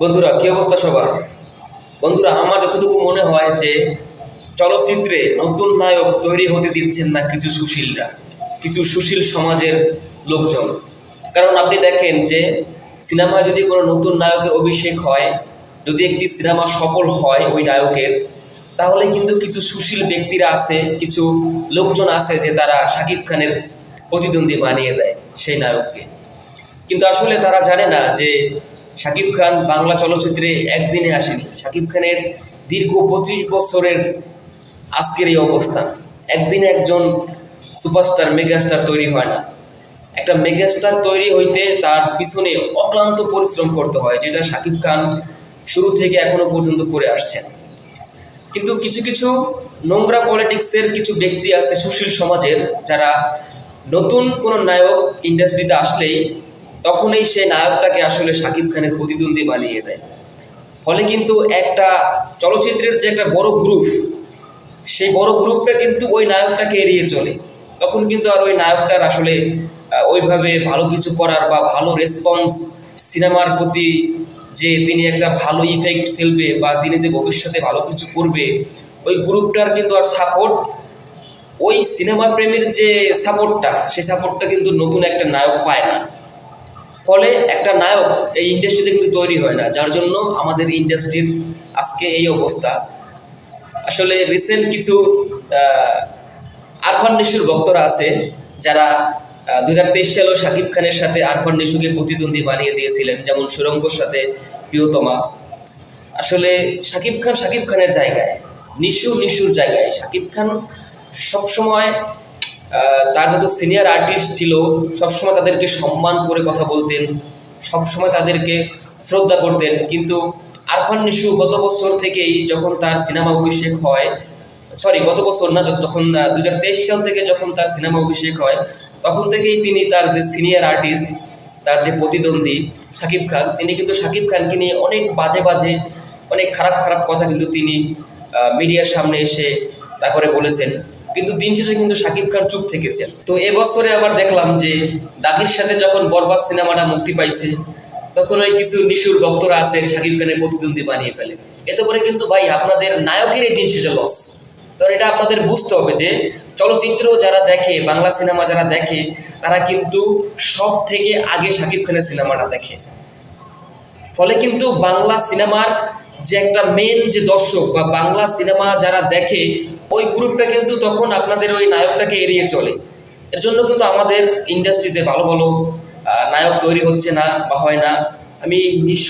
বন্ধুরা, কি অবস্থা সবার? বন্ধুরা, আমার যতটুকু মনে হয় যে চলচ্চিত্রে নতুন নায়ক তৈরি হতে দিচ্ছেন না কিছু সুশীলরা, কিছু সুশীল সমাজের লোকজন। কারণ আপনি দেখেন যে সিনেমায় যদি কোনো নতুন নায়কের অভিষেক হয়, যদি একটি সিনেমা সফল হয় ওই নায়কের, তাহলে কিন্তু কিছু সুশীল ব্যক্তিরা আছে, কিছু লোকজন আছে যে তারা শাকিব খানের প্রতিদ্বন্দ্বী বানিয়ে দেয় সেই নায়ককে। কিন্তু আসলে তারা জানে না যে শাকিব খান বাংলা চলচ্চিত্রে একদিনে আসেনি। শাকিব খানের দীর্ঘ 25 বছরের আজকের এই অবস্থান। একদিনে একজন সুপারস্টার মেগাস্টার তৈরি হয় না। একটা মেগাস্টার তৈরি হইতে তার পিছনে অক্লান্ত পরিশ্রম করতে হয়, যেটা শাকিব খান শুরু থেকে এখনো পর্যন্ত করে আসছেন। কিন্তু কিছু কিছু নোংরা পলিটিক্সের কিছু ব্যক্তি আছে সুশীল সমাজের, যারা নতুন কোনো নায়ক ইন্ডাস্ট্রিতে আসলেই তখনই সে নায়কটাকে আসলে শাকিব খানের প্রতিদ্বন্দ্বী বানিয়ে দেয়। ফলে কিন্তু একটা চলচ্চিত্রের যে একটা বড় গ্রুপ, সেই বড় গ্রুপটা কিন্তু ওই নায়কটাকে এড়িয়ে চলে। তখন কিন্তু আর ওই নায়কটার আসলে ওইভাবে ভালো কিছু করার বা ভালো রেসপন্স সিনেমার প্রতি, যে তিনি একটা ভালো ইফেক্ট ফেলবে বা তিনি যে ভবিষ্যতে ভালো কিছু করবে, ওই গ্রুপটার কিন্তু আর সাপোর্ট, ওই সিনেমা প্রেমের যে সাপোর্টটা, সেই সাপোর্টটা কিন্তু নতুন একটা নায়ক পায় না। ফলে একটা নায়ক এই ইন্ডাস্ট্রিতে কিন্তু তৈরি হয় না, যার জন্য আমাদের ইন্ডাস্ট্রির আজকে এই অবস্থা। আসলে রিসেন্ট কিছু আরফান নিশুর ভক্তরা আছে, যারা 2023 সালেও শাকিব খানের সাথে আরফান নিশুকে প্রতিদ্বন্দ্বী বানিয়ে দিয়েছিলেন, যেমন সুরঙ্গর সাথে প্রিয়তমা। আসলে শাকিব খান শাকিব খানের জায়গায়, নিশু নিশুর জায়গায়। শাকিব খান সবসময় তার যত সিনিয়র আর্টিস্ট ছিল সবসময় তাদেরকে সম্মান করে কথা বলতেন, সবসময় তাদেরকে শ্রদ্ধা করতেন। কিন্তু আরফান নিশু গত বছর থেকেই যখন তার সিনেমা অভিষেক হয়, গত বছর না, যখন 2023 সাল থেকে যখন তার সিনেমা অভিষেক হয়, তখন থেকেই তিনি তার যে সিনিয়র আর্টিস্ট, তার যে প্রতিদ্বন্দ্বী শাকিব খান, তিনি কিন্তু শাকিব খানকে নিয়ে অনেক বাজে বাজে, অনেক খারাপ খারাপ কথা কিন্তু তিনি মিডিয়ার সামনে এসে তারপরে বলেছেন। কিন্তু দিন শেষে কিন্তু শাকিব খান চুপ থেকেছেন। তো এবছরে আবার দেখলাম যে দাগির সাথে যখন বরবাদ সিনেমাটা মুক্তি পাইছে, তখন ওই কিছু নিশুর ভক্তরা আছে শাকিব খানের প্রতিদ্বন্দ্বী বানিয়ে ফেলে। এতে করে কিন্তু ভাই আপনাদের নায়কের এই দিন শেষে লস। কারণ এটা আপনাদের বুঝতে হবে যে চলচ্চিত্র যারা দেখে, বাংলা সিনেমা যারা দেখে, তারা কিন্তু সব থেকে আগে শাকিব খানের সিনেমাটা দেখে। ফলে কিন্তু বাংলা সিনেমার যে একটা মেন যে দর্শক বা বাংলা সিনেমা যারা দেখে, ওই গ্রুপটা কিন্তু তখন আপনাদের ওই নায়কটাকে এড়িয়ে চলে। এর জন্য কিন্তু আমাদের ইন্ডাস্ট্রিতে ভালো ভালো নায়ক তৈরি হচ্ছে না বা হয় না। আমি নিঃস্ব